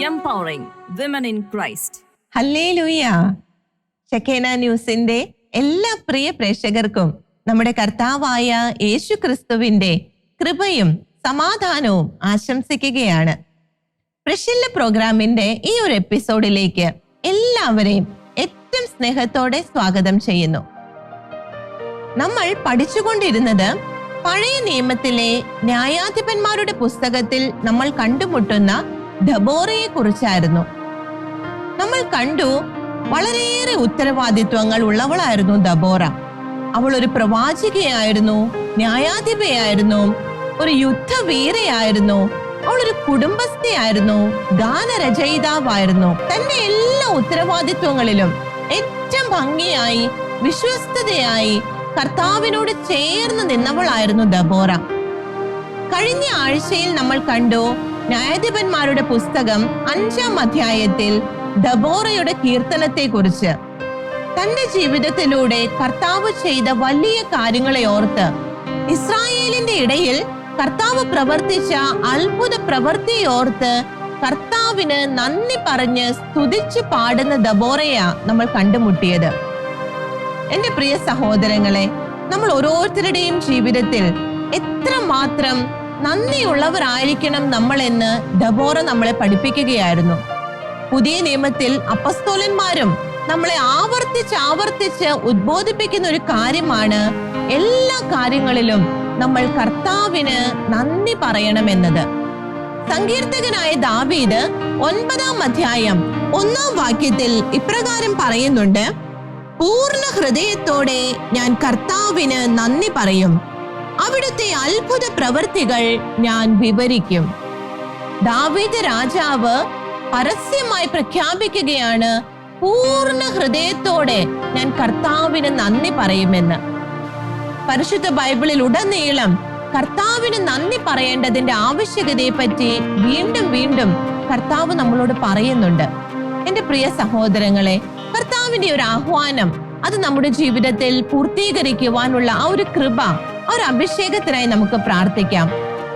empowering women in Christ. Hallelujah. Shekinah ന്യൂസിന്റെ എല്ലാ പ്രിയ പ്രേക്ഷകർക്കും നമ്മുടെ കർത്താവായ യേശു ക്രിസ്തുവിന്റെ കൃപയും സമാധാനവും ആശംസിക്കുകയാണ്. പ്രശില്ല പ്രോഗ്രാമിന്റെ ഈ ഒരു എപ്പിസോഡിലേക്ക് എല്ലാവരെയും ഏറ്റവും സ്നേഹത്തോടെ സ്വാഗതം ചെയ്യുന്നു. നമ്മൾ പഠിച്ചുകൊണ്ടിരുന്നത് പഴയ നിയമത്തിലെ ന്യായാധിപന്മാരുടെ പുസ്തകത്തിൽ നമ്മൾ കണ്ടുമുട്ടുന്ന ദബോറയെ കുറിച്ചായിരുന്നു. നമ്മൾ കണ്ടു വളരെയേറെ ഉത്തരവാദിത്വങ്ങൾ ഉള്ളവളായിരുന്നു ദബോറ. അവൾ ഒരു പ്രവാചികയായിരുന്നു, ന്യായാധിപയായിരുന്നു, ഒരു യുദ്ധവീരയായിരുന്നു, അവളൊരു കുടുംബസ്ഥയായിരുന്നു, ഗാനരചയിതാവായിരുന്നു. തന്റെ എല്ലാ ഉത്തരവാദിത്വങ്ങളിലും ഏറ്റവും ഭംഗിയായി വിശ്വസ്തതയായി കർത്താവിനോട് ചേർന്ന് നിന്നവളായിരുന്നു ദബോറ. കഴിഞ്ഞ ആഴ്ചയിൽ നമ്മൾ കണ്ടു ന്യായാധിപന്മാരുടെ പുസ്തകം 5-ാം അധ്യായത്തിൽ ദബോറയുടെ കീർത്തനത്തെ കുറിച്ച്. തന്റെ ജീവിതത്തിലൂടെ കർത്താവ് ചെയ്ത വലിയ കാര്യങ്ങളെ ഓർത്ത്, ഇസ്രായേലിന്റെ ഇടയിൽ കർത്താവ് പ്രവർത്തിച്ച അത്ഭുത പ്രവൃത്തിയെ ഓർത്ത് കർത്താവിന് നന്ദി പറഞ്ഞ് സ്തുതിച്ച് പാടുന്ന ദബോറയാ നമ്മൾ കണ്ടുമുട്ടിയത്. എന്റെ പ്രിയ സഹോദരങ്ങളെ, നമ്മൾ ഓരോരുത്തരുടെയും ജീവിതത്തിൽ എത്രമാത്രം നന്ദിയുള്ളവരായിരിക്കണം നമ്മൾ എന്ന് ദബോറ നമ്മളെ പഠിപ്പിക്കുകയായിരുന്നു. പുതിയ നിയമത്തിൽ അപ്പസ്തോലന്മാരും നമ്മളെ ആവർത്തിച്ച് ഉദ്ബോധിപ്പിക്കുന്ന ഒരു കാര്യമാണ് എല്ലാ കാര്യങ്ങളിലും നമ്മൾ കർത്താവിന് നന്ദി പറയണമെന്നത്. സങ്കീർത്തകനായ ദാവീദ് 9-ാം അധ്യായം 1-ാം വാക്യത്തിൽ ഇപ്രകാരം പറയുന്നുണ്ട്: പൂർണ്ണ ഹൃദയത്തോടെ ഞാൻ കർത്താവിന് നന്ദി പറയും, അവിടുത്തെ അത്ഭുത പ്രവൃത്തികൾ ഞാൻ വിവരിക്കും. ദാവീദ് രാജാവ് പരസ്യമായി പ്രഖ്യാപിക്കുകയാണ്, പൂർണ്ണ ഹൃദയത്തോടെ ഞാൻ കർത്താവിന് നന്ദി പറയുമെന്ന്. പരിശുദ്ധ ബൈബിളിൽ ഉടനീളം കർത്താവിന് നന്ദി പറയേണ്ടതിന്റെ ആവശ്യകതയെ പറ്റി വീണ്ടും വീണ്ടും കർത്താവ് നമ്മളോട് പറയുന്നുണ്ട്. എന്റെ പ്രിയ സഹോദരങ്ങളെ, കർത്താവിന്റെ ഒരു ആഹ്വാനം, അത് നമ്മുടെ ജീവിതത്തിൽ പൂർത്തീകരിക്കുവാനുള്ള ആ ഒരു കൃപ, ആ ഒരു അഭിഷേകത്തിനായി നമുക്ക് പ്രാർത്ഥിക്കാം.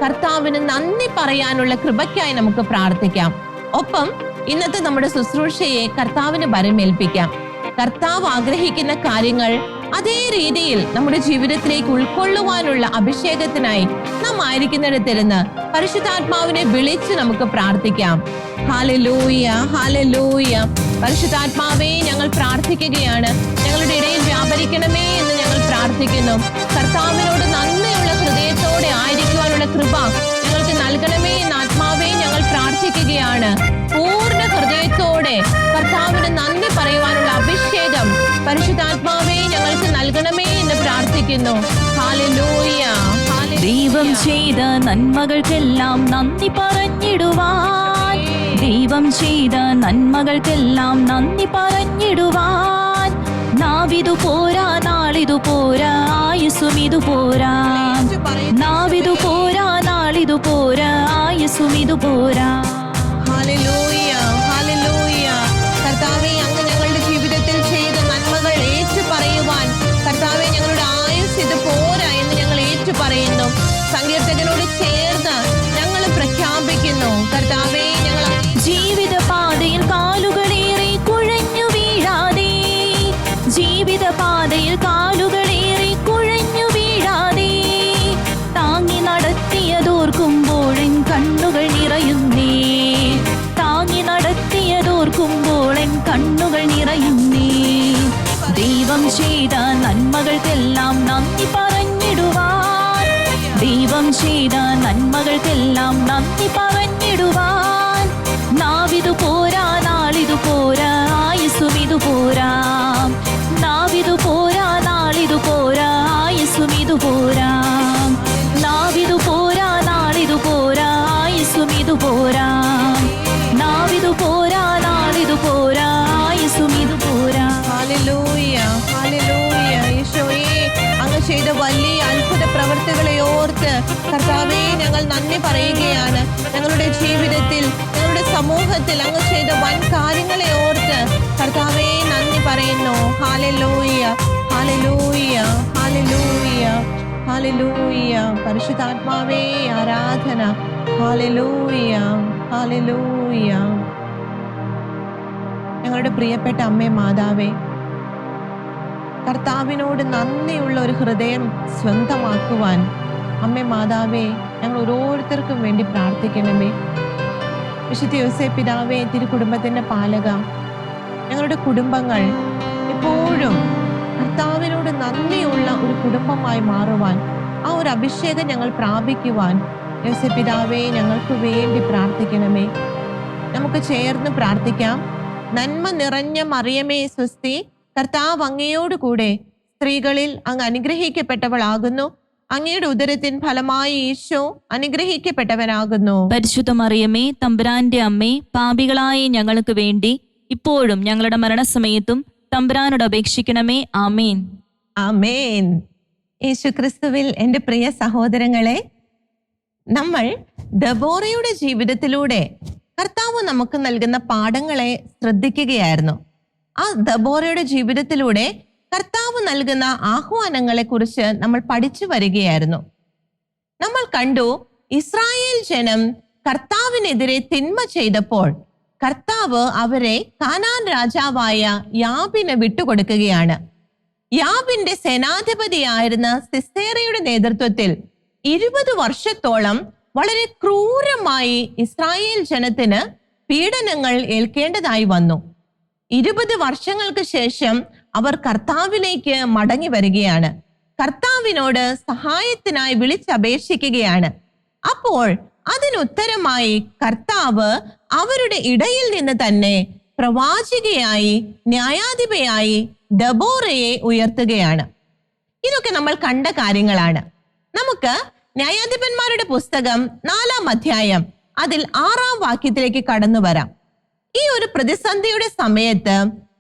കർത്താവിന് നന്ദി പറയാനുള്ള കൃപയ്ക്കായി നമുക്ക് പ്രാർത്ഥിക്കാം. ഒപ്പം ഇന്നത്തെ നമ്മുടെ ശുശ്രൂഷയെ കർത്താവിന് ഭരമേൽപ്പിക്കാം. കർത്താവ് ആഗ്രഹിക്കുന്ന കാര്യങ്ങൾ അതേ രീതിയിൽ നമ്മുടെ ജീവിതത്തിലേക്ക് ഉൾക്കൊള്ളുവാനുള്ള അഭിഷേകത്തിനായി നാം ആയിരിക്കുന്നിടത്തിരുന്ന് പരിശുദ്ധാത്മാവിനെ വിളിച്ച് നമുക്ക് പ്രാർത്ഥിക്കാം. Hallelujah, hallelujah. പരിശുദ്ധാത്മാവേ, ഞങ്ങൾ പ്രാർത്ഥിക്കുകയാണ്. ഞങ്ങളുടെ ഇടയിൽ വ്യാപരിക്കണമേ എന്ന് ഞങ്ങൾ പ്രാർത്ഥിക്കുന്നു. കർത്താവിനോട് നന്ദിയുള്ള ഹൃദയത്തോടെ ആയിരിക്കുവാനുള്ള കൃപ ഞങ്ങൾക്ക് നൽകണമേ എന്ന് ആത്മാവേ ഞങ്ങൾ പ്രാർത്ഥിക്കുകയാണ്. പൂർണ്ണ ഹൃദയത്തോടെ കർത്താവിന് നന്ദി പറയുവാനുള്ള അഭിഷേകം പരിശുദ്ധാത്മാവേ ഞങ്ങൾക്ക് നൽകണമേ എന്ന് പ്രാർത്ഥിക്കുന്നു. ഹല്ലേലൂയ. ദൈവം ചെയ്ത നന്മകൾക്കെല്ലാം നന്ദി പറഞ്ഞിടുവാൻ, ദൈവം ചെയ്ത നന്മകൾക്കെല്ലാം നന്ദി പറഞ്ഞിടുവാൻ. നാവിതു പോരാ, നാളിതു പോരാ, ആയുസ്സുമിതു പോരാ. നാവിതു പോരാ, നാളിതു പോരാ, ആയുസ്സുമിതു പോരാ. Hallelujah, hallelujah. കർത്താവേ, അങ്ങ് ഞങ്ങളുടെ ജീവിതത്തിൽ ചെയ്ത നന്മകൾ ഏറ്റു പറയുവാൻ, കർത്താവേ, ഞങ്ങളുടെ ആയുസ് ഇത് പോരാ എന്ന് ഞങ്ങൾ ഏറ്റു പറയുന്നു. സങ്കീർത്തകനോട് ചേർന്ന് ഞങ്ങൾ പ്രഖ്യാപിക്കുന്നു, കർത്താവേ, ഞങ്ങൾ ജീവിത പാതയിൽ കാലുകളേറെ കുഴഞ്ഞു വീഴാതെ, ജീവിത പാതയിൽ കാലുകളേറെ കുഴഞ്ഞു വീഴാതെ, താങ്ങി നടത്തിയതോർക്കുമ്പോഴെൻ കണ്ണുകൾ നിറയുന്നേ, താങ്ങി നടത്തിയതോർക്കുമ്പോഴെൻ കണ്ണുകൾ നിറയുന്നേ. ദൈവം ചെയ്ത നന്മകൾക്കെല്ലാം നന്ദി പറഞ്ഞിടുവാൻ, ദൈവം ചെയ്ത നന്മകൾക്കെല്ലാം നന്ദി പറഞ്ഞിടുവാൻ. നാവിതു പോരാ, നാളിതു പോരാ, ആയുസ്സുമിതു പോരാ. നാവിതു പോരാ, നാളിതു പോരാ, ആയുസ്സുമിതു പോരാ. നാവിതു പോരാ, നാളിതു പോരാ, ആയുസ്സുമിതു പോരാ. നാവിതു പോരാ, നാളിതു പോരാ, ആയുസ്സുമിതു പോരാ. Hallelujah, hallelujah. ഈശോയേ, അങ്ങ് ചെയ്ത വലിയ അത്ഭുത പ്രവൃത്തികളെ ഓർത്ത് കർത്താവേ ഞങ്ങൾ നന്ദി പറയുകയാണ്. ഞങ്ങളുടെ ജീവിതത്തിൽ, ഞങ്ങളുടെ സമൂഹത്തിൽ അങ്ങ് ചെയ്ത വൻ കാര്യങ്ങളെ ഓർത്ത് കർത്താവേ നന്ദി പറയുന്നു. Hallelujah, hallelujah, hallelujah, hallelujah. പരിശുദ്ധാത്മാവേ ആരാധന. Hallelujah, hallelujah. ഞങ്ങളുടെ പ്രിയപ്പെട്ട അമ്മേ മാതാവേ, കർത്താവിനോട് നന്ദിയുള്ള ഒരു ഹൃദയം സ്വന്തമാക്കുവാൻ അമ്മേ മാതാവേ ഞങ്ങൾ ഓരോരുത്തർക്കും വേണ്ടി പ്രാർത്ഥിക്കണമേ. വിശുദ്ധ യോസേപ്പ് പിതാവേ, തിരുകുടുംബത്തിന്റെ പാലക, ഞങ്ങളുടെ കുടുംബങ്ങൾ എപ്പോഴും കർത്താവിനോട് നന്ദിയുള്ള ഒരു കുടുംബമായി മാറുവാൻ, ആ ഒരു അഭിഷേകം ഞങ്ങൾ പ്രാപിക്കുവാൻ യോസേപ്പ് പിതാവേ ഞങ്ങൾക്ക് വേണ്ടി പ്രാർത്ഥിക്കണമേ. നമുക്ക് ചേർന്ന് പ്രാർത്ഥിക്കാം. നന്മ നിറഞ്ഞ മറിയമേ സ്വസ്തി, കർത്താവ് അങ്ങയോട് കൂടെ സ്ത്രീകളിൽ അങ്ങ് അനുഗ്രഹിക്കപ്പെട്ടവളാകുന്നു. അങ്ങയുടെ ഉദരത്തിൻ ഫലമായി ഈശോ അനുഗ്രഹിക്കപ്പെട്ടവനാകുന്നു. പരിശുദ്ധ മറിയമേ, തമ്പുരാന്റെ അമ്മേ, പാപികളായ ഞങ്ങൾക്ക് വേണ്ടി ഇപ്പോഴും ഞങ്ങളുടെ മരണസമയത്തും തമ്പുരാനോട് അപേക്ഷിക്കണമേ. ആമേൻ. ആമേൻ. യേശു ക്രിസ്തുവിൽ എൻ്റെ പ്രിയ സഹോദരങ്ങളെ, നമ്മൾ ദബോറയുടെ ജീവിതത്തിലൂടെ കർത്താവ് നമുക്ക് നൽകുന്ന പാഠങ്ങളെ ശ്രദ്ധിക്കുകയായിരുന്നു. ആ ദബോറയുടെ ജീവിതത്തിലൂടെ കർത്താവ് നൽകുന്ന ആഹ്വാനങ്ങളെ കുറിച്ച് നമ്മൾ പഠിച്ചു വരികയായിരുന്നു. നമ്മൾ കണ്ടു, ഇസ്രായേൽ ജനം കർത്താവിനെതിരെ തിന്മ ചെയ്തപ്പോൾ കർത്താവ് അവരെ കാനാൻ രാജാവായ യാബിന് വിട്ടുകൊടുക്കുകയാണ്. യാബിന്റെ സേനാധിപതിയായിരുന്ന സിസേറയുടെ നേതൃത്വത്തിൽ 20 വർഷത്തോളം വളരെ ക്രൂരമായി ഇസ്രായേൽ ജനത്തിന് പീഡനങ്ങൾ ഏൽക്കേണ്ടതായി വന്നു. 20 വർഷങ്ങൾക്ക് ശേഷം അവർ കർത്താവിലേക്ക് മടങ്ങി വരികയാണ്. കർത്താവിനോട് സഹായത്തിനായി വിളിച്ചപേക്ഷിക്കുകയാണ്. അപ്പോൾ അതിനുത്തരമായി കർത്താവ് അവരുടെ ഇടയിൽ നിന്ന് തന്നെ പ്രവാചികയായി, ന്യായാധിപയായി ദബോറയെ ഉയർത്തുകയാണ്. ഇതൊക്കെ നമ്മൾ കണ്ട കാര്യങ്ങളാണ്. നമുക്ക് ന്യായാധിപന്മാരുടെ പുസ്തകം 4-ാം അധ്യായം അതിൽ 6-ാം വാക്യത്തിലേക്ക് കടന്നു വരാം. ഈ ഒരു പ്രതിസന്ധിയുടെ സമയത്ത്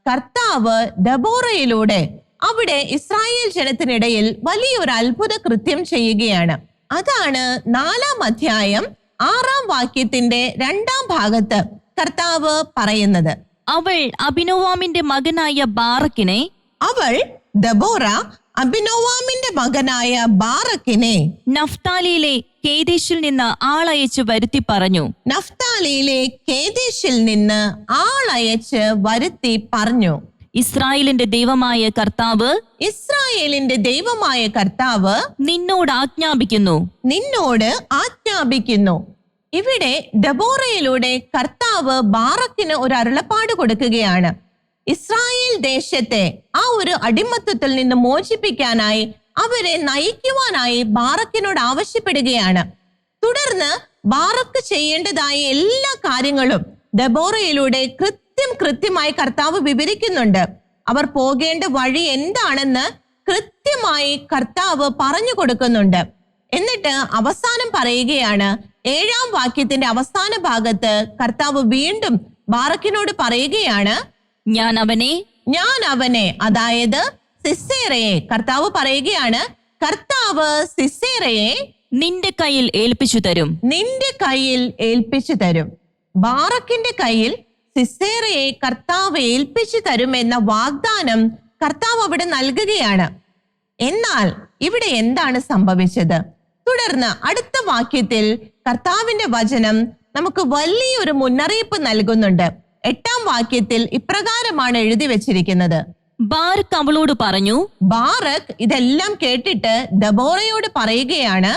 കർത്താവ് ദബോറയിലൂടെ അവിടെ ഇസ്രായേൽ ജനത്തിനിടയിൽ വലിയൊരു അത്ഭുത കൃത്യം ചെയ്യുകയാണ്. അതാണ് 4-ാം അധ്യായം 6-ാം വാക്യത്തിന്റെ 2-ാം ഭാഗത്ത് കർത്താവ് പറയുന്നത്. അവൾ അബിനോവാമിന്റെ മകനായ ബാറക്കിനെ അവൾ ദബോറ അബിനോവാമിന്റെ മകനായ ബാറക്കിനെ നഫ്താലിയിലെ കേദേശിൽ നിന്ന് ആളയച്ച് വരുത്തി പറഞ്ഞു. നഫ്താലിയിലെ കേദേശിൽ നിന്ന് ആളയച്ച് വരുത്തി പറഞ്ഞു. ഇസ്രായേലിന്റെ ദൈവമായ കർത്താവ്, ഇസ്രായേലിന്റെ ദൈവമായ കർത്താവ് നിന്നോട് ആജ്ഞാപിക്കുന്നു. ഇവിടെ ദബോറയിലൂടെ കർത്താവ് ബാറക്കിന് ഒരു അരുളപ്പാട് കൊടുക്കുകയാണ്. ഇസ്രായേൽ ദേശത്തെ ആ ഒരു അടിമത്തത്തിൽ നിന്ന് മോചിപ്പിക്കാനായി, അവരെ നയിക്കുവാനായി ബാറക്കിനോട് ആവശ്യപ്പെടുകയാണ്. തുടർന്ന് ബാറക്ക് ചെയ്യേണ്ടതായ എല്ലാ കാര്യങ്ങളും ദബോറയിലൂടെ കൃത്യമായി കർത്താവ് വിവരിക്കുന്നുണ്ട്. അവർ പോകേണ്ട വഴി എന്താണെന്ന് കൃത്യമായി കർത്താവ് പറഞ്ഞു കൊടുക്കുന്നുണ്ട്. എന്നിട്ട് അവസാനം പറയുകയാണ്, 7-ാം വാക്യത്തിന്റെ അവസാന ഭാഗത്ത് കർത്താവ് വീണ്ടും ബാറക്കിനോട് പറയുകയാണ്, ഞാൻ അവനെ അതായത് സിസേറയെ, കർത്താവ് പറയുകയാണ്, കർത്താവ് സിസേറയെ നിന്റെ കയ്യിൽ ഏൽപ്പിച്ചു തരും. ബാറക്കിന്റെ കയ്യിൽ സിസേറയെ കർത്താവ് ഏൽപ്പിച്ചു തരുമെന്ന വാഗ്ദാനം കർത്താവ് അവിടെ നൽകുകയാണ്. എന്നാൽ ഇവിടെ എന്താണ് സംഭവിച്ചത്? തുടർന്ന് അടുത്ത വാക്യത്തിൽ കർത്താവിന്റെ വചനം നമുക്ക് വലിയൊരു മുന്നറിയിപ്പ് നൽകുന്നുണ്ട്. 8-ാം വാക്യത്തിൽ ഇപ്രകാരമാണ് എഴുതി വെച്ചിരിക്കുന്നത്. ബാറക്ക് അവളോട് പറഞ്ഞു. ബാറക്ക് ഇതെല്ലാം കേട്ടിട്ട് ദബോറയോട് പറയുകയാണ്,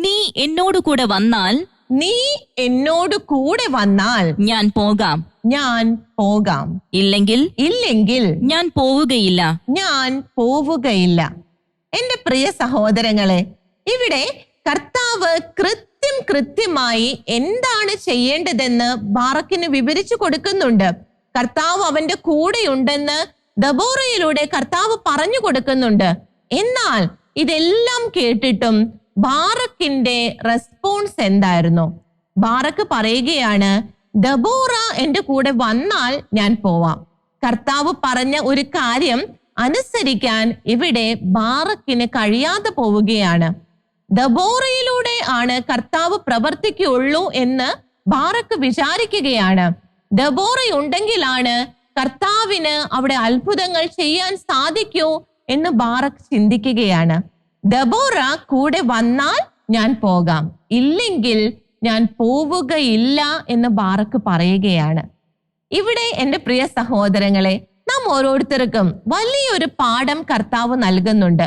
നീ എന്നോട് കൂടെ വന്നാൽ ഞാൻ പോകാം, ഇല്ലെങ്കിൽ ഞാൻ പോവുകയില്ല. എന്റെ പ്രിയ സഹോദരങ്ങളെ, ഇവിടെ കർത്താവ് കൃത്യമായി എന്താണ് ചെയ്യേണ്ടതെന്ന് ബാറക്കിന് വിവരിച്ചു കൊടുക്കുന്നുണ്ട്. കർത്താവ് അവന്റെ കൂടെയുണ്ടെന്ന് ദബോറയിലൂടെ കർത്താവ് പറഞ്ഞു കൊടുക്കുന്നുണ്ട്. എന്നാൽ ഇതെല്ലാം കേട്ടിട്ടും ബാറക്കിന്റെ റെസ്പോൺസ് എന്തായിരുന്നു? ബാറക്ക് പറയുകയാണ്, ദബോറ എന്റെ കൂടെ വന്നാൽ ഞാൻ പോവാം. കർത്താവ് പറഞ്ഞ ഒരു കാര്യം അനുസരിക്കാൻ ഇവിടെ ബാറക്കിന് കഴിയാതെ പോവുകയാണ്. ദബോറയിലൂടെ ആണ് കർത്താവ് പ്രവർത്തിക്കുള്ളൂ എന്ന് ബാറക്ക് വിചാരിക്കുകയാണ്. ദബോറയുണ്ടെങ്കിലാണ് കർത്താവിന് അവിടെ അത്ഭുതങ്ങൾ ചെയ്യാൻ സാധിക്കൂ എന്ന് ബാറക്ക് ചിന്തിക്കുകയാണ്. ദബോറ കൂടെ വന്നാൽ ഞാൻ പോകാം, ഇല്ലെങ്കിൽ ഞാൻ പോവുകയില്ല എന്ന് ബാറക്ക് പറയുകയാണ്. ഇവിടെ എൻ്റെ പ്രിയ സഹോദരങ്ങളെ, നാം ഓരോരുത്തർക്കും വലിയൊരു പാഠം കർത്താവ് നൽകുന്നുണ്ട്.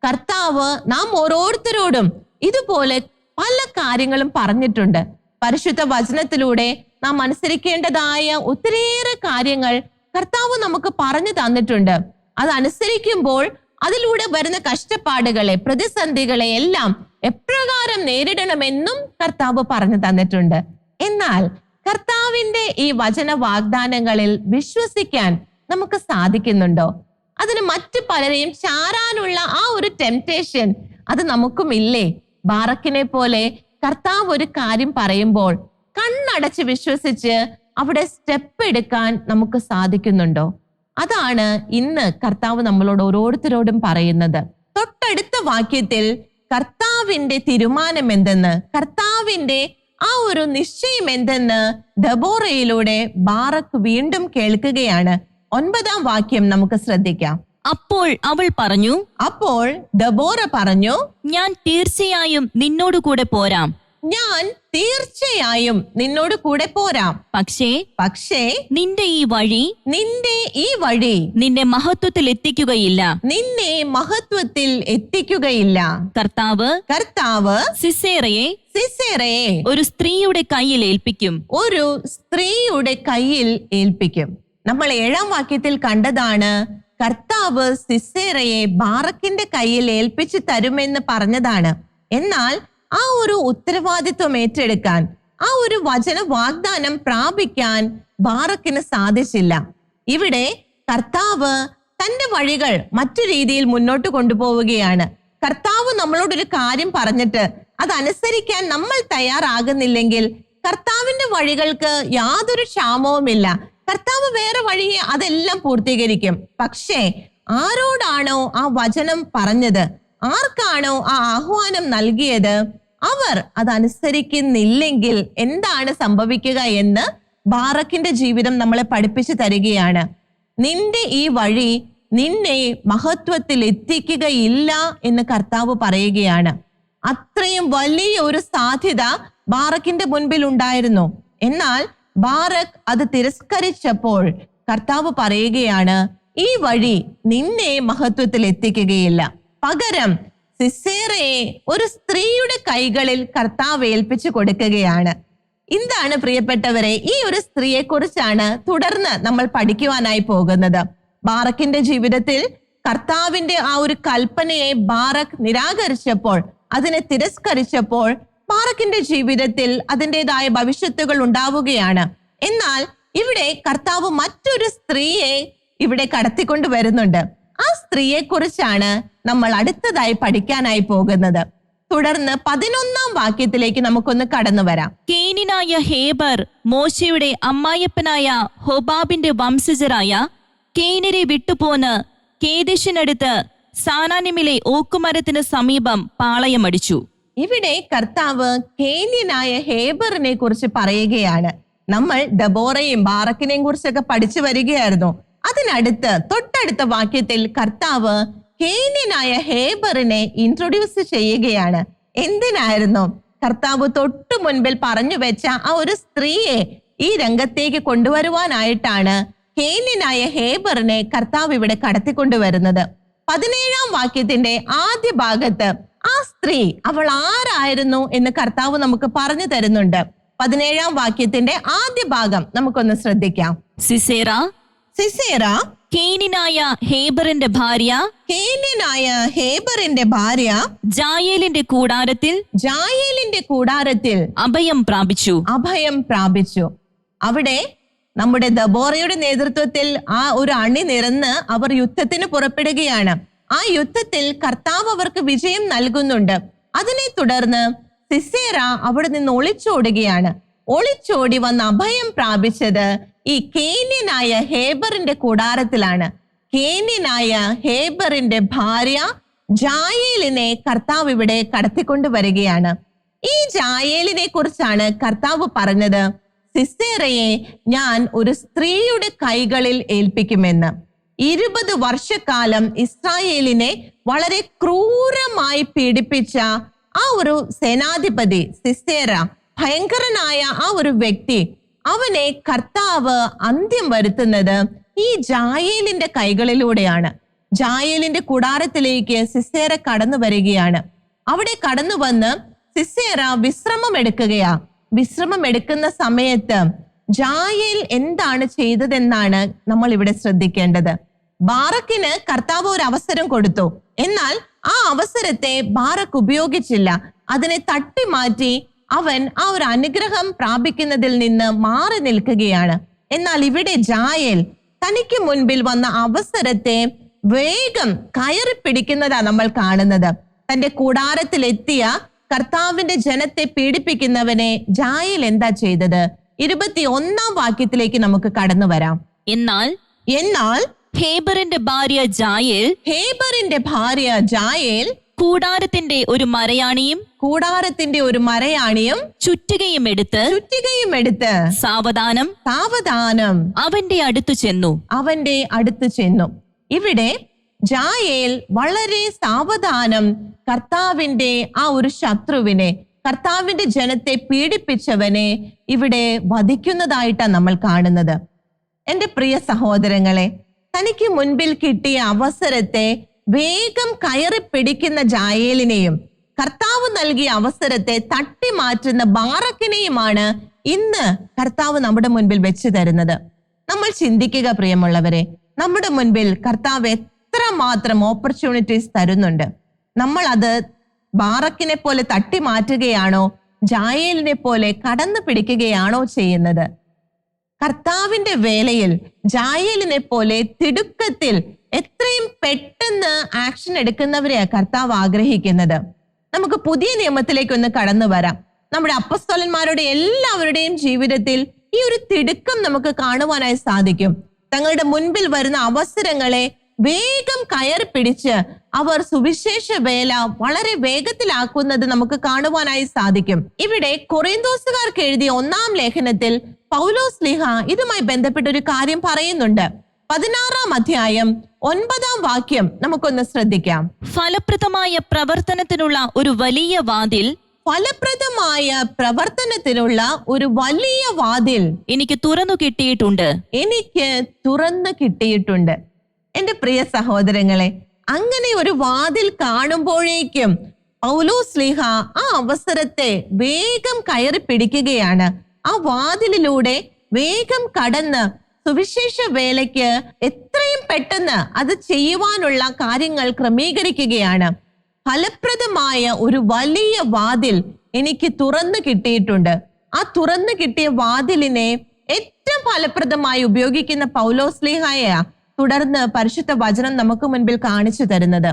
കർത്താവ് നാം ഓരോരുത്തരോടും ഇതുപോലെ പല കാര്യങ്ങളും പറഞ്ഞിട്ടുണ്ട്. പരിശുദ്ധ വചനത്തിലൂടെ നാം അനുസരിക്കേണ്ടതായ ഒത്തിരിയേറെ കാര്യങ്ങൾ കർത്താവ് നമുക്ക് പറഞ്ഞു തന്നിട്ടുണ്ട്. അതനുസരിക്കുമ്പോൾ അതിലൂടെ വരുന്ന കഷ്ടപ്പാടുകളെ, പ്രതിസന്ധികളെ എല്ലാം എപ്രകാരം നേരിടണമെന്നും കർത്താവ് പറഞ്ഞു തന്നിട്ടുണ്ട്. എന്നാൽ കർത്താവിന്റെ ഈ വചന വാഗ്ദാനങ്ങളിൽ വിശ്വസിക്കാൻ നമുക്ക് സാധിക്കുന്നുണ്ടോ? അതിന് മറ്റു പലരെയും ചാരാനുള്ള ആ ഒരു ടെംപ്റ്റേഷൻ അത് നമുക്കും ഇല്ലേ? ബാറക്കിനെ പോലെ കർത്താവ് ഒരു കാര്യം പറയുമ്പോൾ കണ്ണടച്ച് വിശ്വസിച്ച് അവിടെ സ്റ്റെപ്പ് എടുക്കാൻ നമുക്ക് സാധിക്കുന്നുണ്ടോ? അതാണ് ഇന്ന് കർത്താവ് നമ്മളോട് ഓരോരുത്തരോടും പറയുന്നത്. തൊട്ടടുത്ത വാക്യത്തിൽ കർത്താവിന്റെ തീരുമാനം എന്തെന്ന്, കർത്താവിന്റെ ആ ഒരു നിശ്ചയം എന്തെന്ന് ദബോറയിലൂടെ ബാറക്ക് വീണ്ടും കേൾക്കുകയാണ്. 9-ാം വാക്യം നമുക്ക് ശ്രദ്ധിക്കാം. അപ്പോൾ അവൾ പറഞ്ഞു, അപ്പോൾ ദബോറ പറഞ്ഞു, ഞാൻ തീർച്ചയായും നിന്നോട് കൂടെ പോരാം. ഞാൻ തീർച്ചയായും നിന്നോട് കൂടെ പോരാം. പക്ഷേ നിന്റെ ഈ വഴി നിന്നെ മഹത്വത്തിൽ എത്തിക്കുകയില്ല. കർത്താവ് സിസേറയെ ഒരു സ്ത്രീയുടെ കയ്യിൽ ഏൽപ്പിക്കും. നമ്മൾ 7-ാം വാക്യത്തിൽ കണ്ടതാണ് കർത്താവ് സിസേറയെ ബാറക്കിന്റെ കയ്യിൽ ഏൽപ്പിച്ചു തരുമെന്ന് പറഞ്ഞതാണ്. എന്നാൽ ആ ഒരു ഉത്തരവാദിത്വം ഏറ്റെടുക്കാൻ, ആ ഒരു വചന വാഗ്ദാനം പ്രാപിക്കാൻ ബാറക്കിന് സാധിച്ചില്ല. ഇവിടെ കർത്താവ് തന്റെ വഴികൾ മറ്റു രീതിയിൽ മുന്നോട്ട് കൊണ്ടുപോവുകയാണ്. കർത്താവ് നമ്മളോടൊരു കാര്യം പറഞ്ഞിട്ട് അതനുസരിക്കാൻ നമ്മൾ തയ്യാറാകുന്നില്ലെങ്കിൽ കർത്താവിന്റെ വഴികൾക്ക് യാതൊരു ക്ഷാമവുമില്ല. കർത്താവ് വേറെ വഴിയെ അതെല്ലാം പൂർത്തീകരിക്കും. പക്ഷേ ആരോടാണോ ആ വചനം പറഞ്ഞത്, ആർക്കാണോ ആ ആഹ്വാനം നൽകിയത്, അവർ അതനുസരിക്കുന്നില്ലെങ്കിൽ എന്താണ് സംഭവിക്കുക എന്ന് ബാറക്കിന്റെ ജീവിതം നമ്മളെ പഠിപ്പിച്ചു തരികയാണ്. നിന്റെ ഈ വഴി നിന്നെ മഹത്വത്തിൽ എത്തിക്കുകയില്ല എന്ന് കർത്താവ് പറയുകയാണ്. അത്രയും വലിയ ഒരു സാധ്യത ബാറക്കിന്റെ മുൻപിൽ ഉണ്ടായിരുന്നു. എന്നാൽ ബാറക്ക് അത് തിരസ്കരിച്ചപ്പോൾ കർത്താവ് പറയുകയാണ്, ഈ വഴി നിന്നെ മഹത്വത്തിൽ എത്തിക്കുകയില്ല. പകരം സിസേറയെ ഒരു സ്ത്രീയുടെ കൈകളിൽ കർത്താവ് ഏൽപ്പിച്ചു കൊടുക്കുകയാണ്. എന്താണ് പ്രിയപ്പെട്ടവരെ, ഈ ഒരു സ്ത്രീയെ കുറിച്ചാണ് തുടർന്ന് നമ്മൾ പഠിക്കുവാനായി പോകുന്നത്. ബാറക്കിന്റെ ജീവിതത്തിൽ കർത്താവിന്റെ ആ ഒരു കൽപ്പനയെ ബാറക്ക് നിരാകരിച്ചപ്പോൾ, അതിനെ തിരസ്കരിച്ചപ്പോൾ ബാറക്കിന്റെ ജീവിതത്തിൽ അതിൻ്റെതായ ഭവിഷ്യത്തുകൾ ഉണ്ടാവുകയാണ്. എന്നാൽ ഇവിടെ കർത്താവ് മറ്റൊരു സ്ത്രീയെ ഇവിടെ കടത്തിക്കൊണ്ട് വരുന്നുണ്ട്. ആ സ്ത്രീയെ കുറിച്ചാണ് നമ്മൾ അടുത്തതായി പഠിക്കാനായി പോകുന്നത്. തുടർന്ന് 11-ാം വാക്യത്തിലേക്ക് നമുക്കൊന്ന് കടന്നു വരാം. കേന്യനായ ഹേബർ മോശയുടെ അമ്മായപ്പനായ ഹോബാബിന്റെ വംശജരായ കേന്യരെ വിട്ടുപോന്ന് കേദേശിനടുത്ത് സാനാനിമിലെ ഓക്കുമരത്തിന് സമീപം പാളയമടിച്ചു. ഇവിടെ കർത്താവ് കേന്യനായ ഹേബറിനെ കുറിച്ച് പറയുകയാണ്. നമ്മൾ ദബോറയും ബാറക്കിനെയും കുറിച്ചൊക്കെ പഠിച്ചു വരികയായിരുന്നു. അതിനടുത്ത് തൊട്ടടുത്ത വാക്യത്തിൽ കർത്താവ് കേന്യനായ ഹേബറിനെ ഇൻട്രൊഡ്യൂസ് ചെയ്യുകയാണ്. എന്തിനായിരുന്നു? കർത്താവ് തൊട്ടു മുൻപിൽ പറഞ്ഞു വെച്ച ആ ഒരു സ്ത്രീയെ ഈ രംഗത്തേക്ക് കൊണ്ടുവരുവാനായിട്ടാണ് കേന്യനായ ഹേബറിനെ കർത്താവ് ഇവിടെ കടത്തിക്കൊണ്ടുവരുന്നത്. 17-ാം വാക്യത്തിന്റെ ആദ്യ ഭാഗത്ത് ആ സ്ത്രീ അവൾ ആരായിരുന്നു എന്ന് കർത്താവ് നമുക്ക് പറഞ്ഞു തരുന്നുണ്ട്. 17-ാം വാക്യത്തിന്റെ ആദ്യ ഭാഗം നമുക്കൊന്ന് ശ്രദ്ധിക്കാം. സിസേറ കേന്യനായ ഹേബറിന്റെ ഭാര്യ ജായേലിന്റെ കൂടാരത്തിൽ അഭയം പ്രാപിച്ചു. അവിടെ നമ്മുടെ ദബോറയുടെ നേതൃത്വത്തിൽ ആ ഒരു അണി നിരന്ന് അവർ യുദ്ധത്തിന് പുറപ്പെടുകയാണ്. ആ യുദ്ധത്തിൽ കർത്താവ് അവർക്ക് വിജയം നൽകുന്നുണ്ട്. അതിനെ തുടർന്ന് സിസേറ അവിടെ നിന്ന് ഒളിച്ചോടുകയാണ്. ഒളിച്ചോടി വന്ന് അഭയം പ്രാപിച്ചത് ഈ കേന്യനായ ഹേബറിന്റെ കൂടാരത്തിലാണ്. കേന്യനായ ഹേബറിന്റെ ഭാര്യ ജായേലിനെ കർത്താവ് ഇവിടെ കടത്തിക്കൊണ്ടു വരികയാണ്. ഈ ജായേലിനെ കുറിച്ചാണ് കർത്താവ് പറഞ്ഞത്, സിസേറയെ ഞാൻ ഒരു സ്ത്രീയുടെ കൈകളിൽ ഏൽപ്പിക്കുമെന്ന്. 20 വർഷക്കാലം ഇസ്രായേലിനെ വളരെ ക്രൂരമായി പീഡിപ്പിച്ച ആ ഒരു സേനാധിപതി സിസേറ ഭയങ്കരനായ ആ ഒരു വ്യക്തി, അവനെ കർത്താവ് അന്ത്യം വരുത്തുന്നത് ഈ ജായേലിന്റെ കൈകളിലൂടെയാണ്. ജായേലിന്റെ കൂടാരത്തിലേക്ക് സിസേര കടന്നു വരികയാണ്. അവിടെ കടന്നു വന്ന് സിസേര വിശ്രമം എടുക്കുകയാ. വിശ്രമം എടുക്കുന്ന സമയത്ത് ജായേൽ എന്താണ് ചെയ്തതെന്നാണ് നമ്മൾ ഇവിടെ ശ്രദ്ധിക്കേണ്ടത്. ബാറക്കിന് കർത്താവ് ഒരു അവസരം കൊടുത്തു. എന്നാൽ ആ അവസരത്തെ ബാറക്ക് ഉപയോഗിച്ചില്ല. അതിനെ തട്ടി മാറ്റി അവൻ ആ ഒരു അനുഗ്രഹം പ്രാപിക്കുന്നതിൽ നിന്ന് മാറി നിൽക്കുകയാണ്. എന്നാൽ ഇവിടെ ജായേൽ തനിക്ക് മുൻപിൽ വന്ന അവസരത്തെ വേഗം കയറി പിടിക്കുന്നതാ നമ്മൾ കാണുന്നത്. തന്റെ കൂടാരത്തിലെത്തിയ കർത്താവിന്റെ ജനത്തെ പീഡിപ്പിക്കുന്നവനെ ജായേൽ എന്താ ചെയ്തത്? 21 വാക്യത്തിലേക്ക് നമുക്ക് കടന്നു വരാം. എന്നാൽ ഹേബറിന്റെ ഭാര്യ ജായേൽ കൂടാരത്തിന്റെ ഒരു മരയാണിയും ചുറ്റികയും എടുത്ത് സാവധാനം അവന്റെ അടുത്തു ചെന്നു. ഇവിടെ ജായേൽ വളരെ സാവധാനം കർത്താവിന്റെ ആ ഒരു ശത്രുവിനെ, കർത്താവിന്റെ ജനത്തെ പീഡിപ്പിച്ചവനെ ഇവിടെ വധിക്കുന്നതായിട്ടാണ് നമ്മൾ കാണുന്നത്. എന്റെ പ്രിയ സഹോദരങ്ങളെ, തനിക്ക് മുൻപിൽ കിട്ടിയ അവസരത്തെ വേഗം കയറി പിടിക്കുന്ന ജായേലിനെയും കർത്താവ് നൽകിയ അവസരത്തെ തട്ടി മാറ്റുന്ന ബാറക്കിനെയുമാണ് ഇന്ന് കർത്താവ് നമ്മുടെ മുൻപിൽ വെച്ച് തരുന്നത്. നമ്മൾ ചിന്തിക്കുക പ്രിയമുള്ളവരെ, നമ്മുടെ മുൻപിൽ കർത്താവ് എത്രമാത്രം ഓപ്പർച്യൂണിറ്റീസ് തരുന്നുണ്ട്. നമ്മൾ അത് ബാറക്കിനെ പോലെ തട്ടി മാറ്റുകയാണോ, ജായേലിനെ പോലെ കടന്നു പിടിക്കുകയാണോ ചെയ്യുന്നത്? കർത്താവിന്റെ വേലയിൽ ജായേലിനെ പോലെ തിടുക്കത്തിൽ എത്രയും പെട്ടെന്ന് ആക്ഷൻ എടുക്കുന്നവരെയാ കർത്താവ് ആഗ്രഹിക്കുന്നത്. നമുക്ക് പുതിയ നിയമത്തിലേക്ക് ഒന്ന് കടന്നു വരാം. നമ്മുടെ അപ്പസ്തോലന്മാരുടെ എല്ലാവരുടെയും ജീവിതത്തിൽ ഈ ഒരു തിടുക്കം നമുക്ക് കാണുവാനായി സാധിക്കും. തങ്ങളുടെ മുൻപിൽ വരുന്ന അവസരങ്ങളെ വേഗം കയറി പിടിച്ച് അവർ സുവിശേഷ വേല വളരെ വേഗത്തിലാക്കുന്നത് നമുക്ക് കാണുവാനായി സാധിക്കും. ഇവിടെ കൊറിന്തോസുകാർക്ക് എഴുതിയ 1-ാം ലേഖനത്തിൽ പൗലോസ് ശ്ലീഹ ഇതുമായി ബന്ധപ്പെട്ട ഒരു കാര്യം പറയുന്നുണ്ട്. 16-ാം അധ്യായം 9-ാം വാക്യം നമുക്കൊന്ന് ശ്രദ്ധിക്കാം. ഫലപ്രദമായ പ്രവർത്തനത്തിനുള്ള ഒരു വലിയ വാതിൽ എനിക്ക് തുറന്നു കിട്ടിയിട്ടുണ്ട്. എന്റെ പ്രിയ സഹോദരങ്ങളെ, അങ്ങനെ ഒരു വാതിൽ കാണുമ്പോഴേക്കും പൗലോസ് ശ്ലീഹ ആ അവസരത്തെ വേഗം കയറി പിടിക്കുകയാണ്. ആ വാതിലിലൂടെ വേഗം കടന്ന് സുവിശേഷ വേലയ്ക്ക് എത്രയും പെട്ടെന്ന് അത് ചെയ്യുവാനുള്ള കാര്യങ്ങൾ ക്രമീകരിക്കുകയാണ്. ഫലപ്രദമായ ഒരു വലിയ വാതിൽ എനിക്ക് തുറന്നു കിട്ടിയിട്ടുണ്ട്. ആ തുറന്നു കിട്ടിയ വാതിലിനെ ഏറ്റവും ഫലപ്രദമായി ഉപയോഗിക്കുന്ന പൗലോസ് ശ്ലീഹയെ തുടർന്ന് പരിശുദ്ധ വചനം നമുക്ക് മുൻപിൽ കാണിച്ചു തരുന്നത്.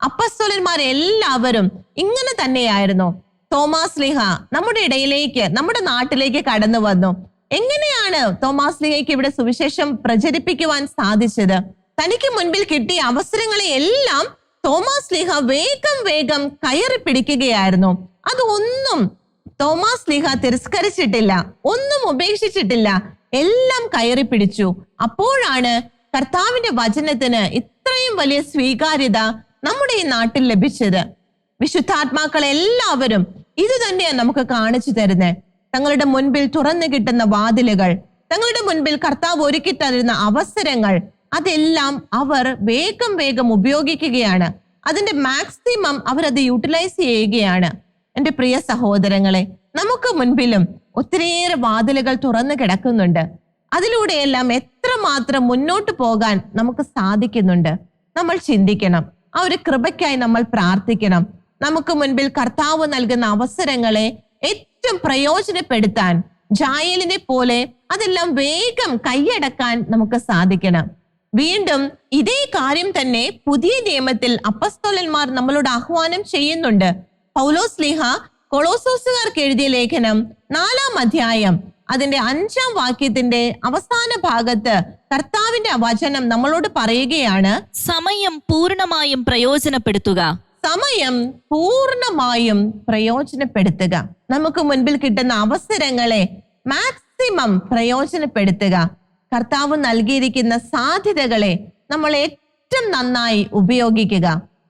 അപ്പസ്തോലന്മാരെല്ലാവരും ഇങ്ങനെ തന്നെയായിരുന്നു. തോമാസ് ശ്ലീഹ നമ്മുടെ ഇടയിലേക്ക്, നമ്മുടെ നാട്ടിലേക്ക് കടന്നു വന്നു. എങ്ങനെയാണ് തോമാസ് ശ്ലീഹയ്ക്ക് ഇവിടെ സുവിശേഷം പ്രചരിപ്പിക്കുവാൻ സാധിച്ചത്? തനിക്ക് മുൻപിൽ കിട്ടിയ അവസരങ്ങളെ എല്ലാം തോമാസ് ശ്ലീഹ വേഗം കയറി പിടിക്കുകയായിരുന്നു. അതൊന്നും തോമാസ് ശ്ലീഹ തിരസ്കരിച്ചിട്ടില്ല, ഒന്നും ഉപേക്ഷിച്ചിട്ടില്ല, എല്ലാം കയറി പിടിച്ചു. അപ്പോഴാണ് കർത്താവിന്റെ വചനത്തിന് ഇത്രയും വലിയ സ്വീകാര്യത നമ്മുടെ ഈ നാട്ടിൽ ലഭിച്ചത്. വിശുദ്ധാത്മാക്കൾ എല്ലാവരും ഇത് തന്നെയാണ് നമുക്ക് കാണിച്ചു തരുന്നത്. തങ്ങളുടെ മുൻപിൽ തുറന്നു കിട്ടുന്ന വാതിലുകൾ, തങ്ങളുടെ മുൻപിൽ കർത്താവ് ഒരുക്കി തരുന്ന അവസരങ്ങൾ, അതെല്ലാം അവർ വേഗം ഉപയോഗിക്കുകയാണ്. അതിന്റെ മാക്സിമം അവരത് യൂട്ടിലൈസ് ചെയ്യുകയാണ്. എന്റെ പ്രിയ സഹോദരങ്ങളെ, നമുക്ക് മുൻപിലും ഒത്തിരിയേറെ വാതിലുകൾ തുറന്നു കിടക്കുന്നുണ്ട്. അതിലൂടെയെല്ലാം എത്രമാത്രം മുന്നോട്ട് പോകാൻ നമുക്ക് സാധിക്കുന്നുണ്ട്. നമ്മൾ ചിന്തിക്കണം. ആ ഒരു കൃപയ്ക്കായി നമ്മൾ പ്രാർത്ഥിക്കണം. നമുക്ക് മുൻപിൽ കർത്താവ് നൽകുന്ന അവസരങ്ങളെ ഏറ്റവും പ്രയോജനപ്പെടുത്താൻ ജായേലിനെ പോലെ അതെല്ലാം വേഗം കൈയടക്കാൻ നമുക്ക് സാധിക്കണം. വീണ്ടും ഇതേ കാര്യം തന്നെ പുതിയ നിയമത്തിൽ അപ്പസ്തോലന്മാർ നമ്മളോട് ആഹ്വാനം ചെയ്യുന്നുണ്ട്. പൗലോസ് ശ്ലീഹ കൊളോസോസുകാർക്ക് എഴുതിയ ലേഖനം 4-ാം അധ്യായം അതിന്റെ 5-ാം വാക്യത്തിന്റെ അവസാന ഭാഗത്ത് കർത്താവിന്റെ വചനം നമ്മളോട് പറയുകയാണ്, സമയം പൂർണ്ണമായും പ്രയോജനപ്പെടുത്തുക. നമുക്ക് മുൻപിൽ കിട്ടുന്ന അവസരങ്ങളെ മാക്സിമം പ്രയോജനപ്പെടുത്തുക. കർത്താവ് നൽകിയിരിക്കുന്ന സാധ്യതകളെ നമ്മൾ ഏറ്റവും നന്നായി ഉപയോഗിക്കുക.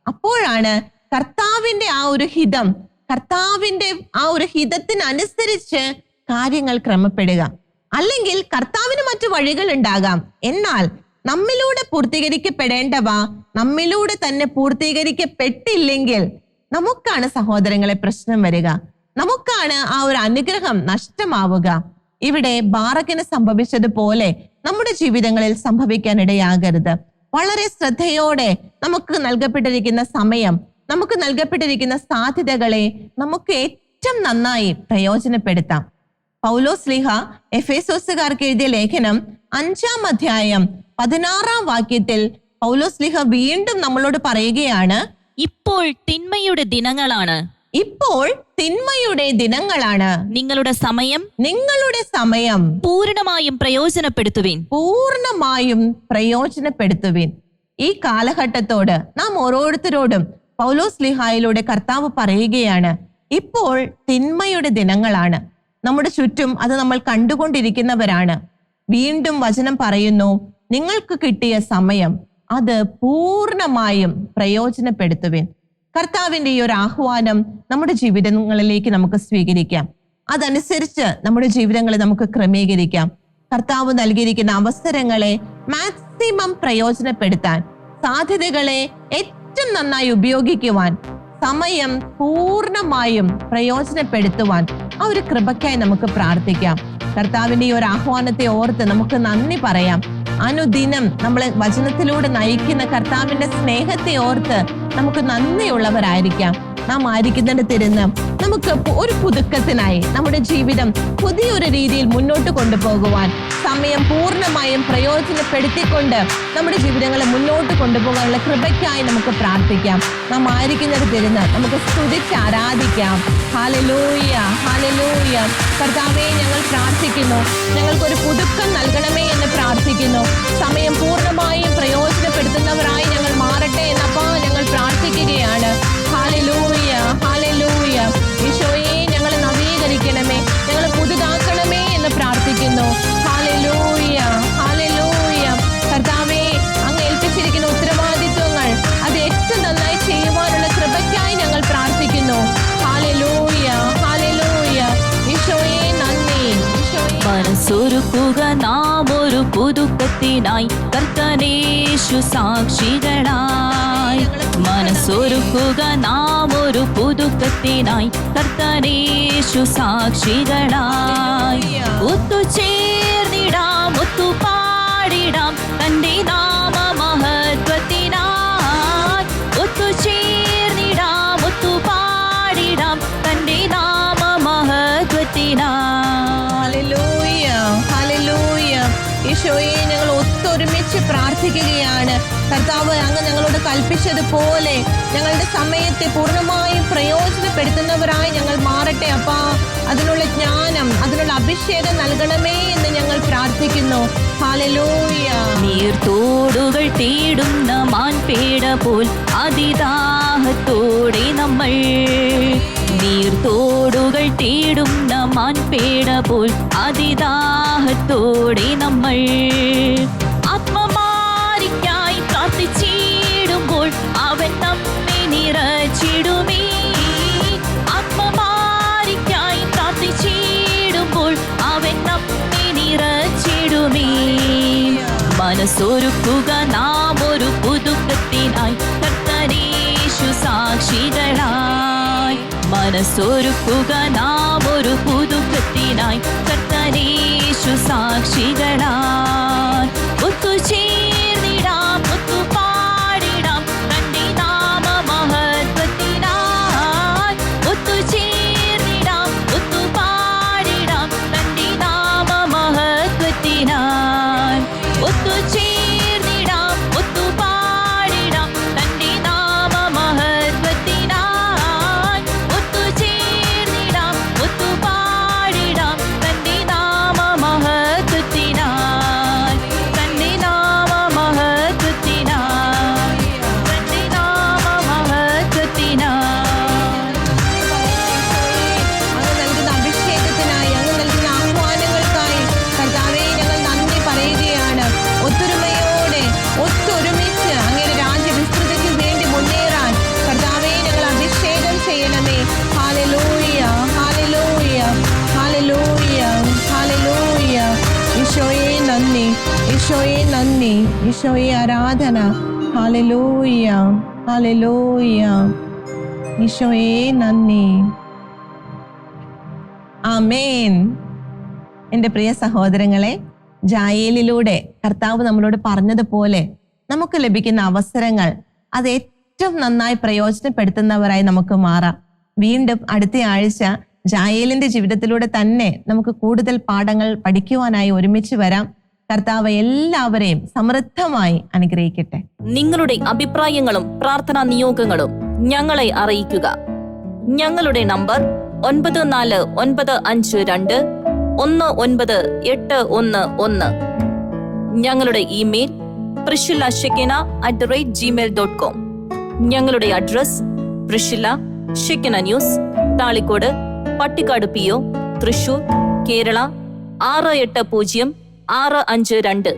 അപ്പോഴാണ് കർത്താവിന്റെ ആ ഒരു ഹിതം കർത്താവിന്റെ ആ ഒരു ഹിതത്തിനനുസരിച്ച് കാര്യങ്ങൾ ക്രമപ്പെടുക. അല്ലെങ്കിൽ കർത്താവിന് മറ്റു വഴികൾ ഉണ്ടാകാം. എന്നാൽ നമ്മിലൂടെ പൂർത്തീകരിക്കപ്പെടേണ്ടവ നമ്മിലൂടെ തന്നെ പൂർത്തീകരിക്കപ്പെട്ടില്ലെങ്കിൽ നമുക്കാണ് സഹോദരങ്ങളെ പ്രശ്നം വരിക. നമുക്കാണ് ആ ഒരു അനുഗ്രഹം നഷ്ടമാവുക. ഇവിടെ ബാറക്കിന് സംഭവിച്ചതുപോലെ നമ്മുടെ ജീവിതങ്ങളിൽ സംഭവിക്കാൻ ഇടയാകരുത്. വളരെ ശ്രദ്ധയോടെ നമുക്ക് നൽകപ്പെട്ടിരിക്കുന്ന സമയം, നമുക്ക് നൽകപ്പെട്ടിരിക്കുന്ന സാധ്യതകളെ നമുക്ക് ഏറ്റവും നന്നായി പ്രയോജനപ്പെടുത്താം. പൗലോസ്ലീഹ എഫേസോസുകാർക്ക് എഴുതിയ ലേഖനം 5-ാം അധ്യായം 16-ാം വാക്യത്തിൽ പൗലോസ്ലീഹ വീണ്ടും നമ്മളോട് പറയുകയാണ്, ഇപ്പോൾ തിന്മയുടെ ദിനങ്ങളാണ്. ഇപ്പോൾ തിന്മയുടെ ദിനങ്ങളാണ്. നിങ്ങളുടെ സമയം പൂർണ്ണമായും പ്രയോജനപ്പെടുത്തുവിൻ. ഈ കാലഘട്ടത്തോട് നാം ഓരോരുത്തരോടും പൗലോസ്ലീഹായിലൂടെ കർത്താവ് പറയുകയാണ്, ഇപ്പോൾ തിന്മയുടെ ദിനങ്ങളാണ്. നമ്മുടെ ചുറ്റും അത് നമ്മൾ കണ്ടുകൊണ്ടിരിക്കുന്നവരാണ്. വീണ്ടും വചനം പറയുന്നു, നിങ്ങൾക്ക് കിട്ടിയ സമയം അത് പൂർണ്ണമായും പ്രയോജനപ്പെടുത്തുവിൻ. കർത്താവിന്റെ ഈ ഒരു ആഹ്വാനം നമ്മുടെ ജീവിതങ്ങളിലേക്ക് നമുക്ക് സ്വീകരിക്കാം. അതനുസരിച്ച് നമ്മുടെ ജീവിതങ്ങളെ നമുക്ക് ക്രമീകരിക്കാം. കർത്താവ് നൽകിയിരിക്കുന്ന അവസരങ്ങളെ മാക്സിമം പ്രയോജനപ്പെടുത്താൻ, സാധ്യതകളെ ഏറ്റവും നന്നായി ഉപയോഗിക്കുവാൻ, സമയം പൂർണ്ണമായും പ്രയോജനപ്പെടുത്തുവാൻ ആ ഒരു കൃപയ്ക്കായി നമുക്ക് പ്രാർത്ഥിക്കാം. കർത്താവിന്റെ ഈ ഒരു ആഹ്വാനത്തെ ഓർത്ത് നമുക്ക് നന്ദി പറയാം. അനുദിനം നമ്മളെ വചനത്തിലൂടെ നയിക്കുന്ന കർത്താവിന്റെ സ്നേഹത്തെ ഓർത്ത് നമുക്ക് നന്ദിയുള്ളവരായിരിക്കാം. നാം ആയിരിക്കുന്നിടത്തിരുന്ന് നമുക്ക് ഒരു പുതുക്കത്തിനായി നമ്മുടെ ജീവിതം പുതിയൊരു രീതിയിൽ മുന്നോട്ട് കൊണ്ടുപോകുവാൻ, സമയം പൂർണ്ണമായും പ്രയോജനപ്പെടുത്തിക്കൊണ്ട് നമ്മുടെ ജീവിതങ്ങളെ മുന്നോട്ട് കൊണ്ടുപോകാനുള്ള കൃപയ്ക്കായി നമുക്ക് പ്രാർത്ഥിക്കാം. നാം ആയിരിക്കുന്നിടത്തിരുന്ന് നമുക്ക് സ്തുതിച്ച് ആരാധിക്കാം. Hallelujah, hallelujah. കർത്താവേ, ഞങ്ങൾ പ്രാർത്ഥിക്കുന്നു, ഞങ്ങൾക്കൊരു പുതുക്കം നൽകണമേ എന്ന് പ്രാർത്ഥിക്കുന്നു. സമയം പൂർണ്ണമായും പ്രയോജനപ്പെടുത്തുന്നവരായി ഞങ്ങൾ മാറട്ടെ എന്നപ്പാ ഞങ്ങൾ പ്രാർത്ഥിക്കുകയാണ്. Hallelujah, hallelujah. ഈശോയെ, ഞങ്ങളെ നവീകരിക്കണമേ, ഞങ്ങളെ പുതുതാക്കണമേ എന്ന് പ്രാർത്ഥിക്കുന്നു. Hallelujah, hallelujah. കർത്താവേ, അങ്ങ് ഏൽപ്പിച്ചിരിക്കുന്ന ഉത്തരവാദിത്വങ്ങൾ അത് ഏറ്റവും നന്നായി ചെയ്യുവാനുള്ള കൃപയ്ക്കായി ഞങ്ങൾ പ്രാർത്ഥിക്കുന്നു. Hallelujah, hallelujah. ഈശോയെ നന്ദി. മനസ്സൊരുക്കുക നാം ഒരു പുതുക്കത്തിനായി, കർത്തനേശു സാക്ഷികളായി. മനസ്സൊരുക്കുക നാം ഒരു പുതുക്കത്തിനായി, കർത്തനേശു സാക്ഷികളായി. ഒത്തുചേർന്നിടാം, ഒത്തുപാടിടാം തന്റെ നാമ മഹത്വത്തിനായി. ഒത്തുചേർന്നിടാം, ഒത്തുപാടിടാം തന്റെ നാമ മഹത്വത്തിനായി. Hallelujah, hallelujah. ഈശോയെ, ഞങ്ങൾ ഒത്തൊരുമിച്ച് പ്രാർത്ഥിക്കുകയാണ്. കർത്താവ്, അങ്ങ് ഞങ്ങളോട് കൽപ്പിച്ചതുപോലെ ഞങ്ങളുടെ സമയത്തെ പൂർണ്ണമായും പ്രയോജനപ്പെടുത്തുന്നവരായി ഞങ്ങൾ മാറട്ടെ അപ്പാ. അതിനുള്ള ജ്ഞാനം, അതിനുള്ള അഭിഷേകം നൽകണമേ എന്ന് ഞങ്ങൾ പ്രാർത്ഥിക്കുന്നു. ഹല്ലേലൂയ. നീർത്തോടുകൾ തേടുന്ന മാൻപേട പോൽ അതിദാഹത്തോടെ നമ്മൾ, നീർത്തോടുകൾ തേടുന്ന മാൻപേട പോൽ അതിദാഹത്തോടെ നമ്മൾ ആത്മമാരിക്കായി പ്രാർത്ഥിച്ചിടുമ്പോൾ അവൻ നമ്മെ നിറച്ചിടുമേ. ആത്മമാരിക്കായി പ്രാർത്ഥിച്ചിടുമ്പോൾ അവൻ നമ്മെ നിറച്ചിടുമേ. മനസ്സൊരുക്കുക നാം ഒരു പുതുക്കത്തിനായി, കർത്തനേശു സാക്ഷികളായി. മനസ്സൊരുക്കുക നാം ഒരു പുതുക്കത്തിനായി, കർത്തനേശു സാക്ഷികളായി. ഒത്തുചേർന്നിടാം, ഒത്തുപാടിടാം തന്റെ നാമ മഹത്വത്തിനായി. ഒത്തുചേർന്നിടാം, ഒത്തുപാടിടാം തന്റെ നാമ മഹത്വത്തിനായി. ഒത്തുചേർന്നിടാം, ഒത്തുപാടിടാം തന്റെ നാമ മഹത്വത്തിനായി. ഒത്തുചേർന്നിടാം, ഒത്തുപാടിടാം തന്റെ നാമ മഹത്വത്തിനായി. ഈശോയെ നന്ദി, ഈശോയെ ആരാധന. Hallelujah, hallelujah. ഈശോയെ നന്ദി. ആമേൻ. എൻ്റെ പ്രിയ സഹോദരങ്ങളെ, ജായേലിലൂടെ കർത്താവ് നമ്മളോട് പറഞ്ഞതുപോലെ നമുക്ക് ലഭിക്കുന്ന അവസരങ്ങൾ അത് ഏറ്റവും നന്നായി പ്രയോജനപ്പെടുത്തുന്നവരായി നമുക്ക് മാറാം. വീണ്ടും അടുത്ത ആഴ്ച ജായേലിന്റെ ജീവിതത്തിലൂടെ തന്നെ നമുക്ക് കൂടുതൽ പാഠങ്ങൾ പഠിക്കുവാനായി ഒരുമിച്ച് വരാം. കർത്താവ് എല്ലാവരെയും സമൃദ്ധമായി അനുഗ്രഹിക്കട്ടെ. നിങ്ങളുടെ അഭിപ്രായങ്ങളും പ്രാർത്ഥനാ നിയോഗങ്ങളും ഞങ്ങളെ അറിയിക്കുക. ഞങ്ങളുടെ നമ്പർ 9495219811. ഞങ്ങളുടെ ഇമെയിൽ priscilla@gmail.com. ഞങ്ങളുടെ address പ്രിഷില്ല Shekinah news, Thalikkode, Pattikkad PO, Thrissur, Kerala 680652.